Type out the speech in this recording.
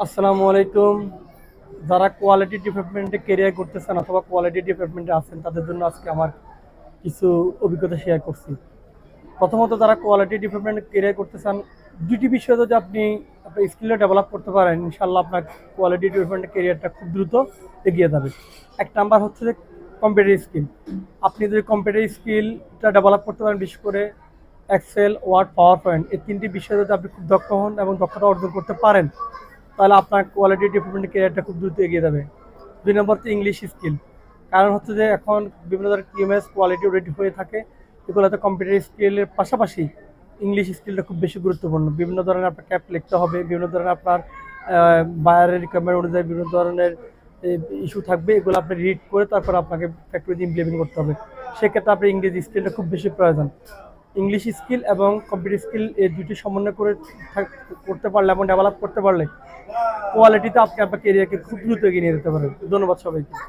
আসসালামু আলাইকুম। যারা কোয়ালিটি ডেভেলপমেন্টে কেরিয়ার করতেছেন অথবা কোয়ালিটি ডেভেলপমেন্টে আছেন তাদের জন্য আজকে আমার কিছু অভিজ্ঞতা শেয়ার করছি। প্রথমত যারা কোয়ালিটি ডেভেলপমেন্টে কেরিয়ার করতে চান, দুটি বিষয় যদি আপনি আপনার স্কিলটা ডেভেলপ করতে পারেন, ইনশাআল্লাহ আপনার কোয়ালিটি ডেভেলপমেন্টের কেরিয়ারটা খুব দ্রুত এগিয়ে যাবে। এক নাম্বার হচ্ছে যে কম্পিউটার স্কিল। আপনি যদি কম্পিউটার স্কিলটা ডেভেলপ করতে পারেন, বিশেষ করে এক্সেল, ওয়ার্ড, পাওয়ার পয়েন্ট, এই তিনটি বিষয়ে যদি আপনি খুব দক্ষ হন এবং দক্ষতা অর্জন করতে পারেন, তাহলে আপনার কোয়ালিটি ডেভেলপমেন্ট ক্যারিয়ারটা খুব দ্রুত এগিয়ে যাবে। দুই নম্বর হচ্ছে ইংলিশ স্কিল। কারণ হচ্ছে যে এখন বিভিন্ন ধরনের কিএমএস কোয়ালিটি রেডি হয়ে থাকে, এগুলোতে কম্পিউটার স্কিলের পাশাপাশি ইংলিশ স্কিলটা খুব বেশি গুরুত্বপূর্ণ। বিভিন্ন ধরনের আপনার ক্যাপ লিখতে হবে, বিভিন্ন ধরনের আপনার বায়ারের রিকোয়ারমেন্ট অনুযায়ী বিভিন্ন ধরনের ইস্যু থাকবে, এগুলো আপনি রিড করে তারপর আপনাকে ফ্যাক্টরিতে ইমপ্লিমেন্ট করতে হবে। সেক্ষেত্রে আপনার ইংরেজি স্কিলটা খুব বেশি প্রয়োজন। ইংলিশ স্কিল এবং কম্পিউটার স্কিল এই দুটি সমন্বয় করে করতে পারলে এবং ডেভেলপ করতে পারলে কোয়ালিটিতে আপনি আপনার কেরিয়ারকে খুব দ্রুত এগিয়ে নিয়ে যেতে পারেন। ধন্যবাদ সবাইকে।